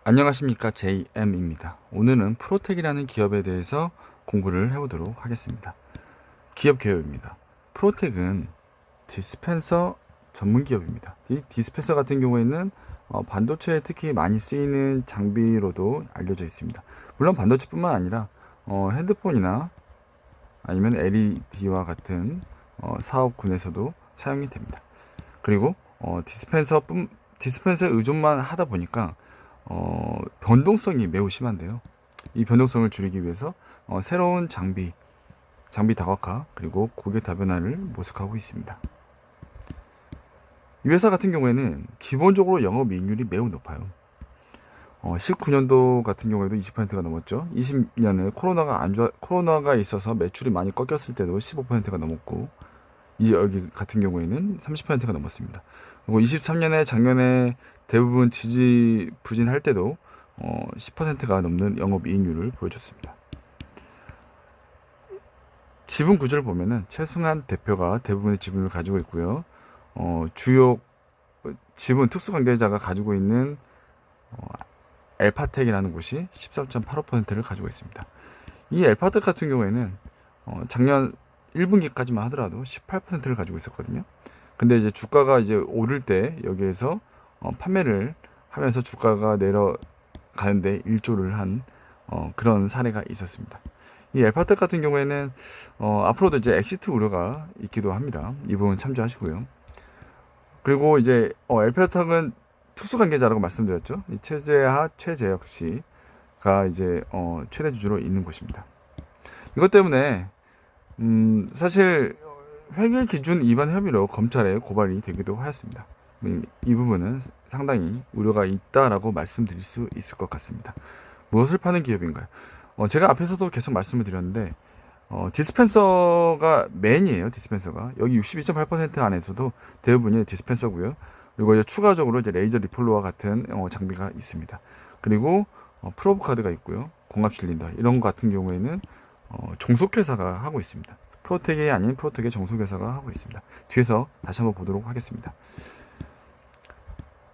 안녕하십니까, JM입니다. 오늘은 프로텍이라는 기업에 대해서 공부를 해보도록 하겠습니다. 기업 개요입니다. 프로텍은 디스펜서 전문 기업입니다. 이 디스펜서 같은 경우에는 반도체에 특히 많이 쓰이는 장비로도 알려져 있습니다. 물론 반도체뿐만 아니라 핸드폰이나 아니면 LED와 같은 사업군에서도 사용이 됩니다. 그리고 디스펜서에 의존만 하다 보니까 변동성이 매우 심한데요. 이 변동성을 줄이기 위해서 새로운 장비 다각화 그리고 고객 다변화를 모색하고 있습니다. 이 회사 같은 경우에는 기본적으로 영업이익률이 매우 높아요. 19년도 같은 경우에도 20%가 넘었죠. 20년에 코로나가 있어서 매출이 많이 꺾였을 때도 15%가 넘었고, 여기 같은 경우에는 30%가 넘었습니다. 그리고 23년에 작년에 대부분 지지부진할 때도 10%가 넘는 영업이익률을 보여줬습니다. 지분 구조를 보면은 최승한 대표가 대부분의 지분을 가지고 있고요. 주요 지분 특수관계자가 가지고 있는 엘파텍이라는 곳이 13.85%를 가지고 있습니다. 이 엘파텍 같은 경우에는 작년 1분기까지만 하더라도 18%를 가지고 있었거든요. 근데 이제 주가가 이제 오를 때 여기에서 판매를 하면서 주가가 내려가는데 일조를 한 그런 사례가 있었습니다. 이 엘파텍 같은 경우에는 앞으로도 이제 엑시트 우려가 있기도 합니다. 이 부분 참조하시고요. 그리고 이제 엘파텍은 특수관계자라고 말씀드렸죠. 이 최재하, 최재혁 씨가 이제 최대 주주로 있는 곳입니다. 이것 때문에 사실 회계 기준 위반 혐의로 검찰에 고발이 되기도 하였습니다. 이 부분은 상당히 우려가 있다라고 말씀드릴 수 있을 것 같습니다. 무엇을 파는 기업인가요? 제가 앞에서도 계속 말씀을 드렸는데 디스펜서가 메인이에요. 디스펜서가 여기 62.8% 안에서도 대부분이 디스펜서고요. 그리고 이제 추가적으로 이제 레이저 리폴러와 같은 장비가 있습니다. 그리고 프로브 카드가 있고요. 공합 실린더 이런 것 같은 경우에는 종속회사가 하고 있습니다. 프로텍이 아닌 프로텍의 종속회사가 하고 있습니다. 뒤에서 다시 한번 보도록 하겠습니다.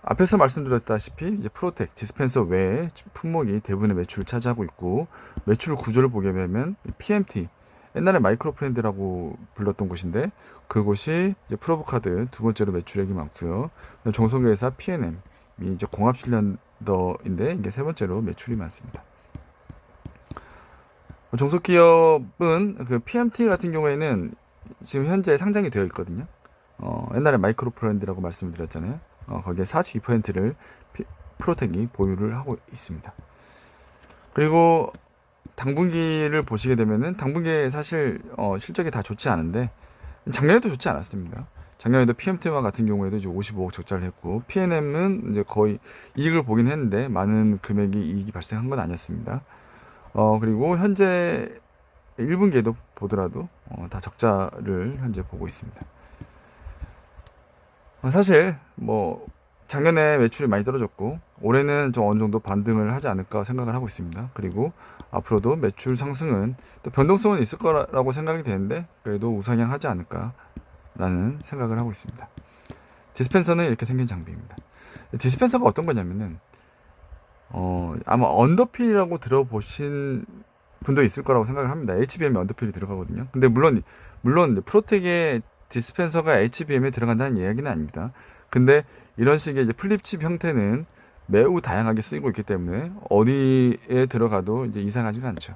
앞에서 말씀드렸다시피 이제 프로텍 디스펜서 외에 품목이 대부분의 매출을 차지하고 있고, 매출 구조를 보게 되면 PMT 옛날에 마이크로 프렌드라고 불렀던 곳인데 그곳이 이제 프로브 카드 두 번째로 매출액이 많고요. 종속회사 PNM이 이제 공합 실린더인데 이게 세 번째로 매출이 많습니다. 종속기업은 그 PMT 같은 경우에는 지금 현재 상장이 되어 있거든요. 옛날에 마이크로 프렌드라고 말씀을 드렸잖아요. 거기에 42%를 프로텍이 보유를 하고 있습니다. 그리고 당분기를 보시게 되면은 당분기에 사실 실적이 다 좋지 않은데 작년에도 좋지 않았습니다. 작년에도 PMT와 같은 경우에도 이제 55억 적자를 했고, PNM은 이제 거의 이익을 보긴 했는데 많은 금액이 이익이 발생한 건 아니었습니다. 그리고 현재 1분기에도 보더라도 다 적자를 현재 보고 있습니다. 사실 뭐 작년에 매출이 많이 떨어졌고 올해는 좀 어느 정도 반등을 하지 않을까 생각을 하고 있습니다. 그리고 앞으로도 매출 상승은 또 변동성은 있을 거라고 생각이 되는데 그래도 우상향하지 않을까라는 생각을 하고 있습니다. 디스펜서는 이렇게 생긴 장비입니다. 디스펜서가 어떤 거냐면은 아마 언더필이라고 들어보신 분도 있을 거라고 생각을 합니다. HBM에 언더필이 들어가거든요. 근데 물론 프로텍의 디스펜서가 HBM에 들어간다는 이야기는 아닙니다. 근데 이런 식의 이제 플립칩 형태는 매우 다양하게 쓰이고 있기 때문에 어디에 들어가도 이제 이상하지가 않죠.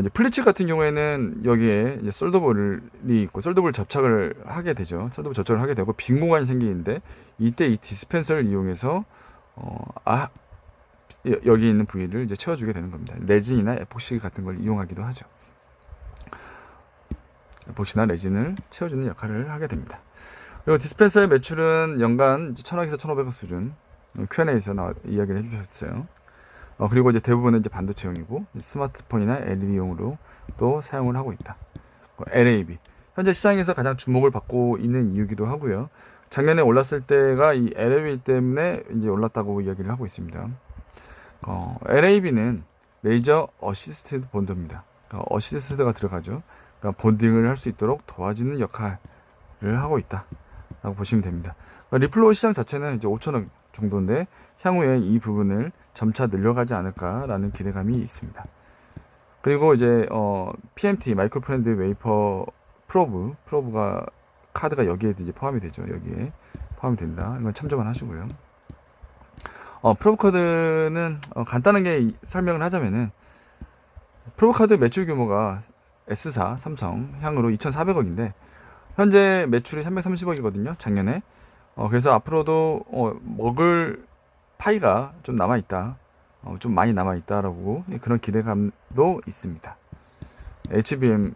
이제 플립칩 같은 경우에는 여기에 이제 솔더볼이 있고 솔더볼 접착을 하게 되죠. 솔더볼 접착을 하게 되고 빈 공간이 생기는데 이때 이 디스펜서를 이용해서 여기 있는 부위를 이제 채워주게 되는 겁니다. 레진이나 에폭시 같은 걸 이용하기도 하죠. 에폭시나 레진을 채워주는 역할을 하게 됩니다. 그리고 디스펜서의 매출은 연간 1,000억에서 1,500억 수준, Q&A에서 이야기를 해주셨어요. 그리고 이제 대부분은 이제 반도체용이고 스마트폰이나 LED용으로 또 사용을 하고 있다. LAB 현재 시장에서 가장 주목을 받고 있는 이유기도 하고요. 작년에 올랐을 때가 이 LAB 때문에 이제 올랐다고 이야기를 하고 있습니다. LAB는 레이저 어시스티드 본드입니다. 어시스트가 들어가죠. 그러니까 본딩을 할 수 있도록 도와주는 역할을 하고 있다 라고 보시면 됩니다. 리플로 시장 자체는 이제 5천억 정도인데 향후에 이 부분을 점차 늘려가지 않을까라는 기대감이 있습니다. 그리고 이제 PMT 마이크로 프렌드 웨이퍼 프로브가 카드가 여기에 이제 포함이 되죠. 여기에 포함이 된다. 이건 참조만 하시고요. 프로브 카드는 간단하게 설명을 하자면은 프로브 카드 매출 규모가 S사 삼성 향으로 2,400억인데 현재 매출이 330억이거든요. 작년에. 그래서 앞으로도 먹을 파이가 좀 남아있다. 좀 많이 남아있다라고 그런 기대감도 있습니다. HBM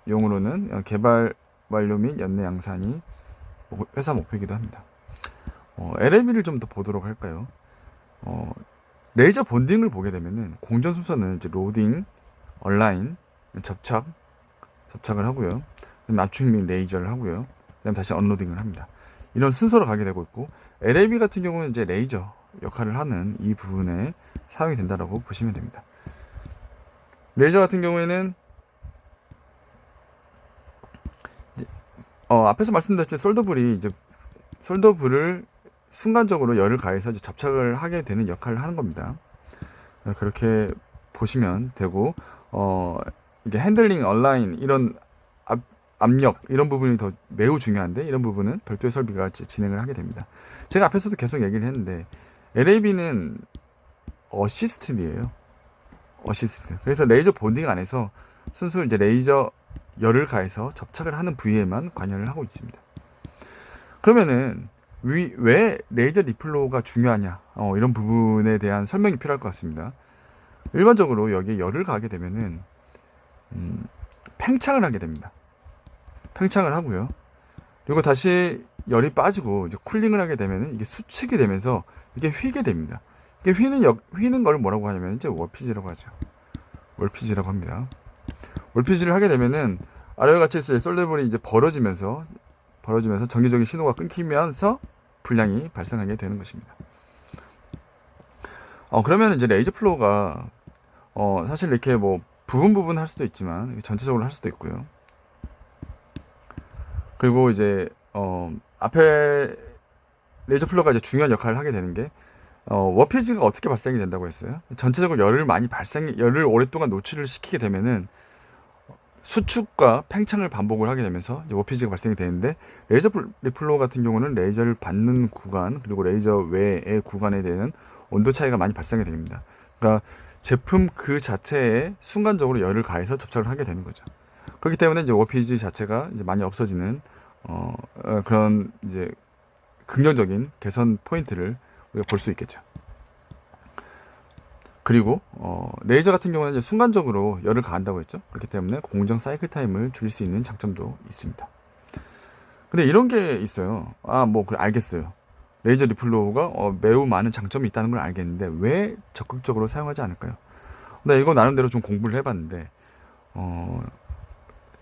용으로는 개발 완료 및 연내 양산이 회사 목표이기도 합니다. LLB를 좀 더 보도록 할까요? 레이저 본딩을 보게 되면은 공전 순서는 이제 로딩, 온라인, 접착을 하고요. 압축 및 레이저를 하고요. 그다음 다시 언로딩을 합니다. 이런 순서로 가게 되고 있고 LLB 같은 경우는 이제 레이저 역할을 하는 이 부분에 사용이 된다라고 보시면 됩니다. 레이저 같은 경우에는 이제 앞에서 말씀드렸죠. 솔더불을 순간적으로 열을 가해서 이제 접착을 하게 되는 역할을 하는 겁니다. 그렇게 보시면 되고 이게 핸들링, 온라인 이런 압력 이런 부분이 더 매우 중요한데 이런 부분은 별도의 설비가 진행을 하게 됩니다. 제가 앞에서도 계속 얘기를 했는데 LAB는 어시스트이에요. 어시스트. 그래서 레이저 본딩 안에서 순수 이제 레이저 열을 가해서 접착을 하는 부위에만 관여를 하고 있습니다. 그러면은 왜 레이저 리플로가 중요하냐 이런 부분에 대한 설명이 필요할 것 같습니다. 일반적으로 여기에 열을 가하게 되면은 팽창을 하게 됩니다. 팽창을 하고요. 그리고 다시 열이 빠지고 이제 쿨링을 하게 되면은 이게 수축이 되면서 이게 휘게 됩니다. 이게 휘는 걸 뭐라고 하냐면 이제 월피지라고 하죠. 월피지라고 합니다. 월피지를 하게 되면은 아래와 같이 솔더불이 이제 벌어지면서 정기적인 신호가 끊기면서 불량이 발생하게 되는 것입니다. 그러면 이제 레이저 플로우가 사실 이렇게 뭐 부분 할 수도 있지만 전체적으로 할 수도 있고요. 그리고 이제 앞에 레이저 플로우가 이제 중요한 역할을 하게 되는 게 워피지가 어떻게 발생이 된다고 했어요? 전체적으로 열을 오랫동안 노출을 시키게 되면은 수축과 팽창을 반복을 하게 되면서 워피지가 발생이 되는데 레이저 리플로우 같은 경우는 레이저를 받는 구간 그리고 레이저 외의 구간에 대한 온도 차이가 많이 발생이 됩니다. 그러니까 제품 그 자체에 순간적으로 열을 가해서 접착을 하게 되는 거죠. 그렇기 때문에 이제 워피지 자체가 이제 많이 없어지는 그런 이제 긍정적인 개선 포인트를 우리가 볼 수 있겠죠. 그리고 레이저 같은 경우는 이제 순간적으로 열을 가한다고 했죠. 그렇기 때문에 공정 사이클 타임을 줄일 수 있는 장점도 있습니다. 근데 이런 게 있어요. 알겠어요. 레이저 리플로우가 매우 많은 장점이 있다는 걸 알겠는데 왜 적극적으로 사용하지 않을까요? 근데 이거 나름대로 좀 공부를 해봤는데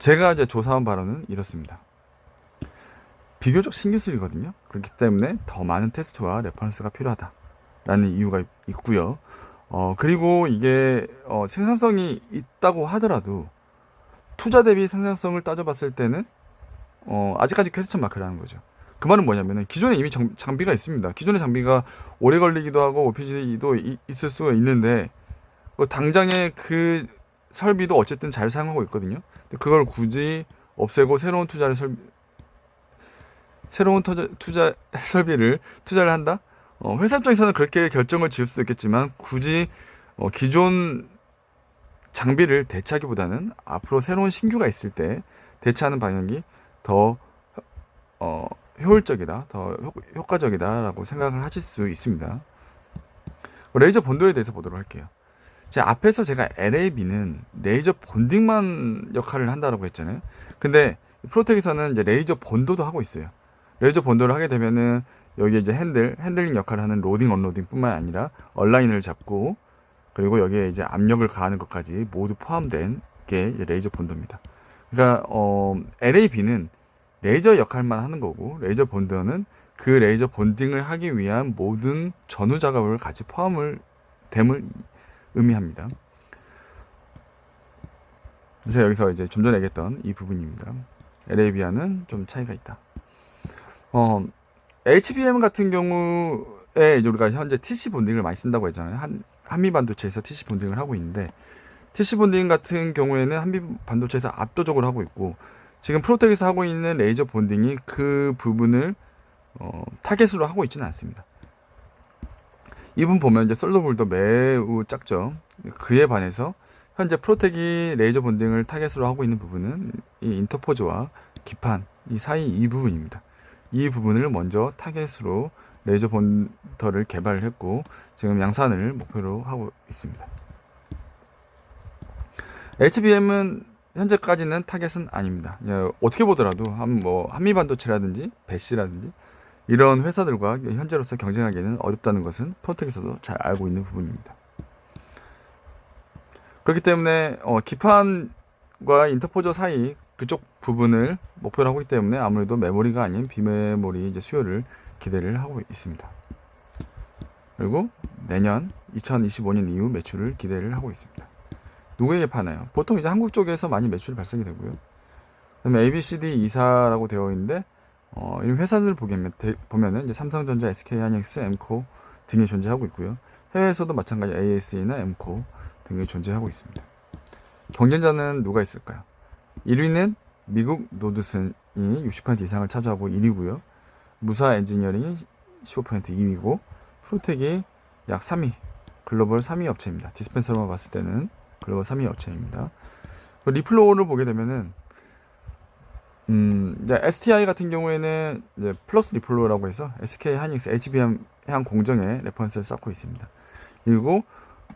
제가 이제 조사한 바로는 이렇습니다. 비교적 신기술이거든요. 그렇기 때문에 더 많은 테스트와 레퍼런스가 필요하다라는 이유가 있고요. 그리고 이게 생산성이 있다고 하더라도 투자 대비 생산성을 따져봤을 때는 아직까지 퀘스천 마크라는 거죠. 그 말은 뭐냐면은 기존에 이미 장비가 있습니다. 기존의 장비가 오래 걸리기도 하고 OPG도 있을 수가 있는데 당장에 그 설비도 어쨌든 잘 사용하고 있거든요. 근데 그걸 굳이 없애고 새로운 투자 설비를 투자를 한다? 회사 입장에서는 그렇게 결정을 지을 수도 있겠지만 굳이 기존 장비를 대체하기보다는 앞으로 새로운 신규가 있을 때 대체하는 방향이 더 효율적이다, 더 효과적이다라고 생각을 하실 수 있습니다. 레이저 본도에 대해서 보도록 할게요. 앞에서 제가 LAB는 레이저 본딩만 역할을 한다라고 했잖아요. 근데 프로텍에서는 이제 레이저 본도도 하고 있어요. 레이저 본도를 하게 되면은 여기 이제 핸들링 역할을 하는 로딩, 언로딩 뿐만 아니라 온라인을 잡고 그리고 여기에 이제 압력을 가하는 것까지 모두 포함된 게 레이저 본도입니다. 그러니까 LAB는 레이저 역할만 하는 거고 레이저 본도는 그 레이저 본딩을 하기 위한 모든 전후 작업을 같이 됨을 의미합니다. 그래서 여기서 이제 좀 전에 얘기했던 이 부분입니다. LAB와는 좀 차이가 있다. HBM 같은 경우 이제 우리가 현재 TC 본딩을 많이 쓴다고 했잖아요. 한미 반도체에서 TC 본딩을 하고 있는데, TC 본딩 같은 경우에는 한미 반도체에서 압도적으로 하고 있고, 지금 프로텍에서 하고 있는 레이저 본딩이 그 부분을 타겟으로 하고 있지는 않습니다. 이 부분 보면 이제 솔더볼도 매우 작죠. 그에 반해서 현재 프로텍이 레이저 본딩을 타겟으로 하고 있는 부분은 이 인터포즈와 기판 이 사이 이 부분입니다. 이 부분을 먼저 타겟으로 레이저 본더를 개발을 했고 지금 양산을 목표로 하고 있습니다. HBM은 현재까지는 타겟은 아닙니다. 어떻게 보더라도 한미 반도체라든지 배시라든지 이런 회사들과 현재로서 경쟁하기에는 어렵다는 것은 프로텍에서도 잘 알고 있는 부분입니다. 그렇기 때문에 기판과 인터포저 사이 그쪽 부분을 목표로 하고 있기 때문에 아무래도 메모리가 아닌 비메모리 이제 수요를 기대를 하고 있습니다. 그리고 내년 2025년 이후 매출을 기대를 하고 있습니다. 누구에게 파나요? 보통 이제 한국 쪽에서 많이 매출이 발생이 되고요. 그다음에 ABCD 이사라고 되어 있는데 이런 회사들 보면은 이제 삼성전자, SK하이닉스, 엠코 등이 존재하고 있고요. 해외에서도 마찬가지 ASE나 엠코 등이 존재하고 있습니다. 경쟁자는 누가 있을까요? 1위는 미국 노드슨이 60% 이상을 차지하고 1위고요. 무사 엔지니어링이 15% 2위고 프로텍이 약 3위, 글로벌 3위 업체입니다. 디스펜서로만 봤을 때는 글로벌 3위 업체입니다. 리플로우를 보게 되면은 이제 STI 같은 경우에는 이제 플러스 리플로우라고 해서 SK 하이닉스 HBM 향 공정에 레퍼런스를 쌓고 있습니다. 그리고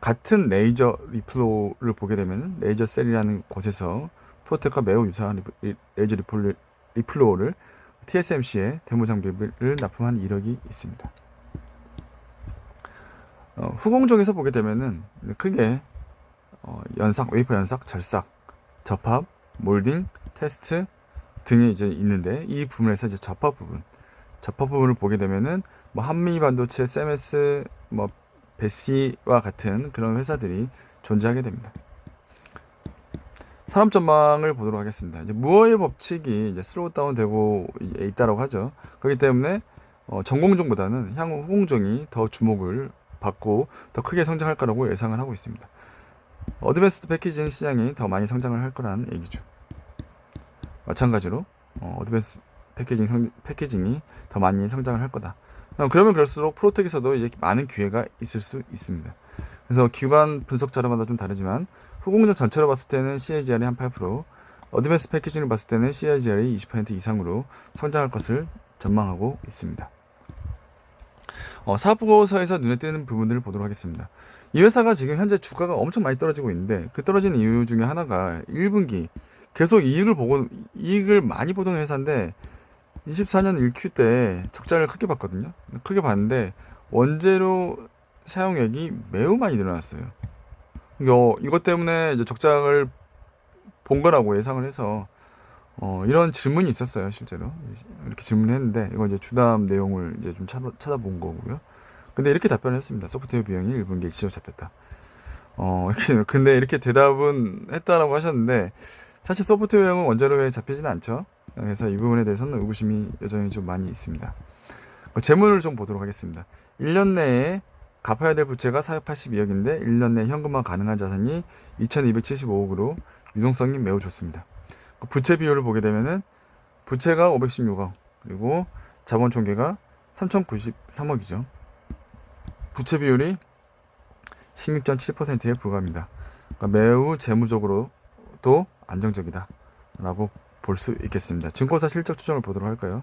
같은 레이저 리플로우를 보게 되면 레이저 셀이라는 곳에서 프로텍과 매우 유사한 레이저 리플로우를 TSMC에 데모 장비를 납품한 이력이 있습니다. 후공정에서 보게 되면은 크게 연삭, 웨이퍼 연삭, 절삭, 접합, 몰딩, 테스트 등이 이제 있는데 이 부분에서 이제 접합 부분을 보게 되면은 뭐 한미 반도체, 세메스, 뭐 베시와 같은 그런 회사들이 존재하게 됩니다. 산업 전망을 보도록 하겠습니다. 이제 무어의 법칙이 이제 슬로우 다운 되고 있다라고 하죠. 그렇기 때문에 전공종보다는 향후 후공종이 더 주목을 받고 더 크게 성장할 거라고 예상을 하고 있습니다. 어드밴스드 패키징 시장이 더 많이 성장을 할 거라는 얘기죠. 마찬가지로 어드밴스 패키징이 더 많이 성장을 할 거다. 그러면 그럴수록 프로텍에서도 이제 많은 기회가 있을 수 있습니다. 그래서 기관 분석 자료마다 좀 다르지만 후공정 전체로 봤을 때는 CAGR이 한 8%, 어드밴스 패키징을 봤을 때는 CAGR이 20% 이상으로 성장할 것을 전망하고 있습니다. 사업보고서에서 눈에 띄는 부분들을 보도록 하겠습니다. 이 회사가 지금 현재 주가가 엄청 많이 떨어지고 있는데 그 떨어지는 이유 중에 하나가 1분기 계속 이익을 많이 보던 회사인데 24년 1Q 때 적자를 크게 봤거든요. 크게 봤는데 원재료 사용액이 매우 많이 늘어났어요. 이것 때문에 이제 적자를 본 거라고 예상을 해서 이런 질문이 있었어요, 실제로. 이렇게 질문을 했는데 이거 이제 주담 내용을 이제 좀 찾아본 거고요. 근데 이렇게 답변을 했습니다. 소프트웨어 비용이 1분기 일시적으로 잡혔다. 근데 이렇게 대답은 했다라고 하셨는데 사실 소프트웨어는 원자료에 잡히지는 않죠. 그래서 이 부분에 대해서는 의구심이 여전히 좀 많이 있습니다. 재물을 좀 보도록 하겠습니다. 1년 내에 갚아야 될 부채가 482억인데 1년 내에 현금화 가능한 자산이 2275억으로 유동성이 매우 좋습니다. 부채 비율을 보게 되면은 부채가 516억 그리고 자본 총계가 3093억이죠. 부채 비율이 16.7%에 불과합니다. 그러니까 매우 재무적으로도 안정적이다 라고 볼 수 있겠습니다. 증권사 실적 추정을 보도록 할까요?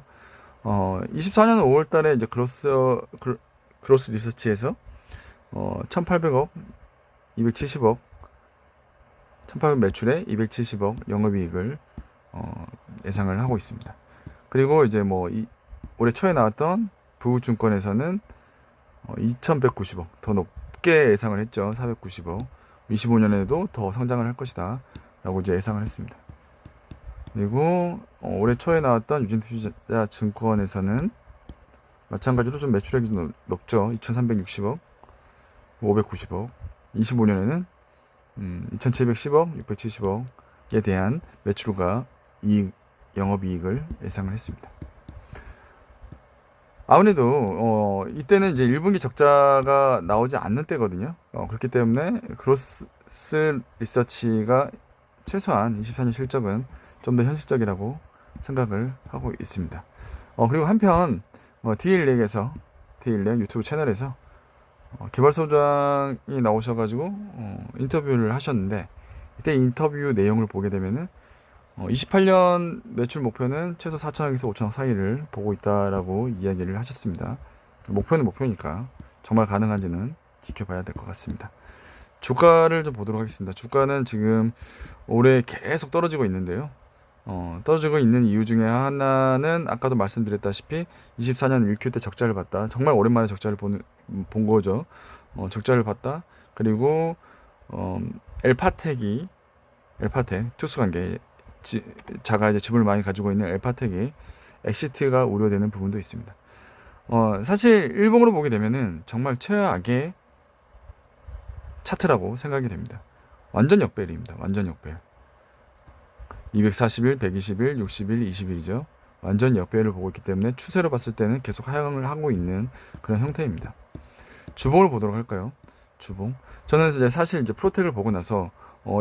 24년 5월 달에 이제 그로스 리서치에서 1800억 270억 1800억 매출에 270억 영업이익을 예상을 하고 있습니다. 그리고 이제 올해 초에 나왔던 부국증권에서는 2190억 더 높게 예상을 했죠. 490억 25년에도 더 성장을 할 것이다 라고 이제 예상을 했습니다. 그리고 올해 초에 나왔던 유진투자증권에서는 마찬가지로 좀 매출액이 좀 높죠. 2360억 590억 25년에는 2710억 670억에 대한 매출과 영업이익을 예상을 했습니다. 아무래도 이때는 이제 1분기 적자가 나오지 않는 때거든요. 그렇기 때문에 그로스 리서치가 최소한 24년 실적은 좀 더 현실적이라고 생각을 하고 있습니다. 그리고 한편 D1렉 유튜브 채널에서 개발소장이 나오셔가지고 인터뷰를 하셨는데, 이때 인터뷰 내용을 보게 되면은 28년 매출 목표는 최소 4천억에서 5천억 사이를 보고 있다라고 이야기를 하셨습니다. 목표는 목표니까 정말 가능한지는 지켜봐야 될 것 같습니다. 주가를 좀 보도록 하겠습니다. 주가는 지금 올해 계속 떨어지고 있는데요. 떨어지고 있는 이유 중에 하나는 아까도 말씀드렸다시피 24년 1Q 때 적자를 봤다. 정말 오랜만에 적자를 본 거죠. 적자를 봤다. 그리고 엘파텍 투스관계 자가 이제 지분을 많이 가지고 있는 엘파텍이 엑시트가 우려되는 부분도 있습니다. 사실 일봉으로 보게 되면은 정말 최악의 차트라고 생각이 됩니다. 완전 역배열입니다. 완전 역배열. 240일, 120일, 60일, 20일이죠. 완전 역배열을 보고 있기 때문에 추세로 봤을 때는 계속 하향을 하고 있는 그런 형태입니다. 주봉을 보도록 할까요? 주봉. 저는 이제 사실 이제 프로텍을 보고 나서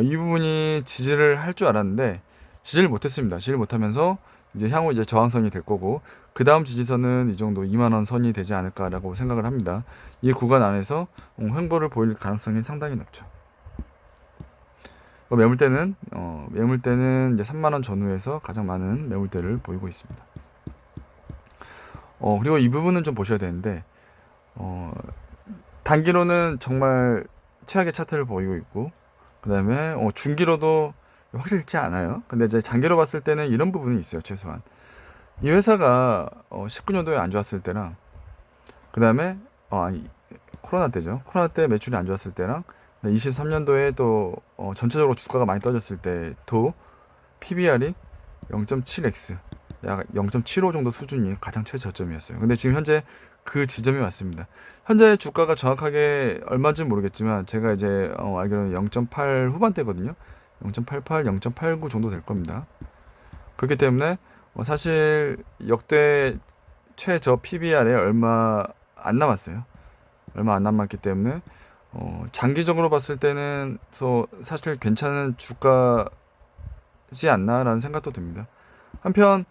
이 부분이 지지를 할 줄 알았는데 지지를 못했습니다. 지지를 못하면서 이제 향후 이제 저항선이 될 거고, 그 다음 지지선은 이 정도 2만원 선이 되지 않을까라고 생각을 합니다. 이 구간 안에서 횡보를 보일 가능성이 상당히 높죠. 매물대는 이제 3만원 전후에서 가장 많은 매물대를 보이고 있습니다. 그리고 이 부분은 좀 보셔야 되는데, 단기로는 정말 최악의 차트를 보이고 있고, 그 다음에 중기로도 확실치 않아요. 근데 이제 장기로 봤을 때는 이런 부분이 있어요. 최소한 이 회사가 19년도에 안 좋았을 때랑, 그 다음에 코로나 때죠. 코로나 때 매출이 안 좋았을 때랑 23년도에 또 전체적으로 주가가 많이 떨어졌을 때도 PBR이 0.7x, 약 0.75 정도 수준이 가장 최저점이었어요. 근데 지금 현재 그 지점이 왔습니다. 현재 주가가 정확하게 얼마인지 모르겠지만 제가 이제 알기로는 0.8 후반대거든요. 0.88, 0.89 정도 될 겁니다. 그렇기 때문에 사실 역대 최저 PBR에 얼마 안 남았어요. 얼마 안 남았기 때문에 장기적으로 봤을 때는 사실 괜찮은 주가지 않나라는 생각도 듭니다. 한편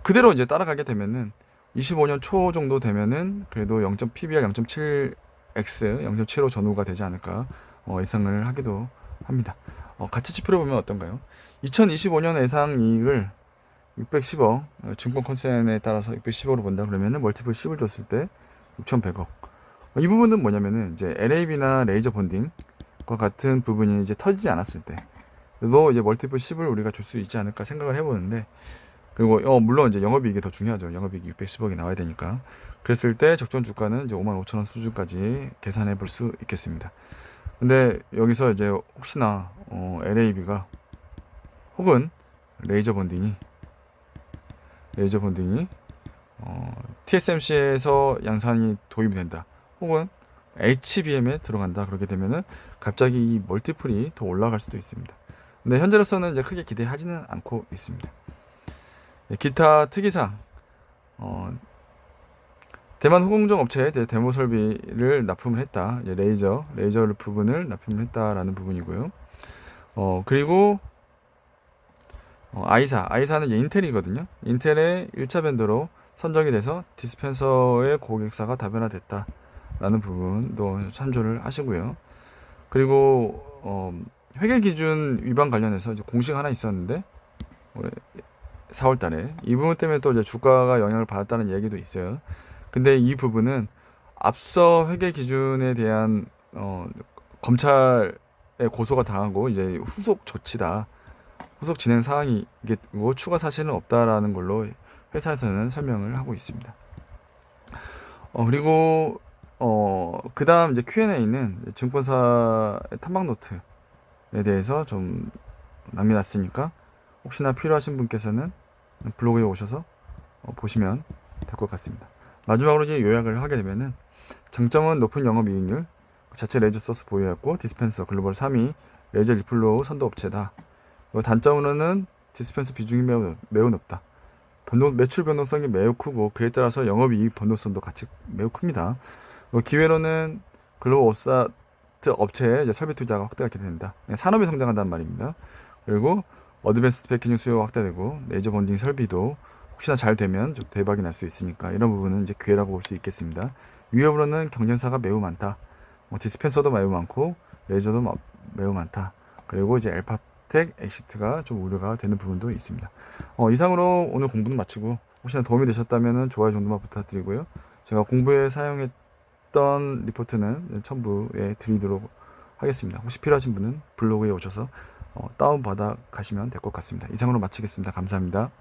그대로 이제 따라가게 되면은 25년 초 정도 되면은 그래도 PBR 0.7x, 0.75 전후가 되지 않을까 예상을 하기도 합니다. 가치지표로 보면 어떤가요? 2025년 예상 이익을 610억, 증권 컨센에 따라서 610억으로 본다 그러면은 멀티플 10을 줬을 때 6,100억. 이 부분은 뭐냐면은 이제 LAB나 레이저 본딩과 같은 부분이 이제 터지지 않았을 때도 이제 멀티플 10을 우리가 줄 수 있지 않을까 생각을 해보는데, 그리고 물론 이제 영업이익이 더 중요하죠. 영업이익 610억이 나와야 되니까. 그랬을 때 적정 주가는 이제 55,000원 수준까지 계산해 볼 수 있겠습니다. 근데 여기서 이제 혹시나 LAB가 혹은 레이저 본딩이 TSMC에서 양산이 도입이 된다, 혹은 HBM에 들어간다 그렇게 되면은 갑자기 이 멀티플이 더 올라갈 수도 있습니다. 근데 현재로서는 이제 크게 기대하지는 않고 있습니다. 기타 특이사항, 대만 후공정 업체에 데모 설비를 납품을 했다. 레이저 부분을 납품을 했다라는 부분이고요. 그리고 아이사는 이제 인텔이거든요. 인텔의 1차 벤더로 선정이 돼서 디스펜서의 고객사가 다변화됐다라는 부분도 참조를 하시고요. 그리고 회계 기준 위반 관련해서 이제 공식 하나 있었는데 올해 4월달에 이 부분 때문에 또 이제 주가가 영향을 받았다는 얘기도 있어요. 근데 이 부분은 앞서 회계 기준에 대한 검찰에 고소가 당하고 이제 후속 조치다, 후속 진행 사항이고 추가 사실은 없다라는 걸로 회사에서는 설명을 하고 있습니다. 그리고 그 다음 이제 Q&A는 증권사의 탐방 노트에 대해서 좀 남겨놨으니까 혹시나 필요하신 분께서는 블로그에 오셔서 보시면 될 것 같습니다. 마지막으로 이제 요약을 하게 되면은, 장점은 높은 영업이익률, 자체 레이저 소스 보유했고 디스펜서 글로벌 3위 레이저 리플로우 선도 업체다. 단점으로는 디스펜서 비중이 매우 높다. 매출 변동성이 매우 크고 그에 따라서 영업이익 변동성도 같이 매우 큽니다. 기회로는 글로벌 오사트 업체의 이제 설비 투자가 확대가 된다. 산업이 성장한다는 말입니다. 그리고 어드밴스드 패키징 수요가 확대되고 레이저 본딩 설비도 혹시나 잘 되면 좀 대박이 날 수 있으니까 이런 부분은 이제 기회라고 볼 수 있겠습니다. 위협으로는 경쟁사가 매우 많다. 디스펜서도 매우 많고 레이저도 매우 많다. 그리고 이제 엘파텍 엑시트가 좀 우려가 되는 부분도 있습니다. 이상으로 오늘 공부는 마치고 혹시나 도움이 되셨다면 좋아요 정도만 부탁드리고요. 제가 공부에 사용했던 리포트는 첨부에 드리도록 하겠습니다. 혹시 필요하신 분은 블로그에 오셔서 다운받아 가시면 될 것 같습니다. 이상으로 마치겠습니다. 감사합니다.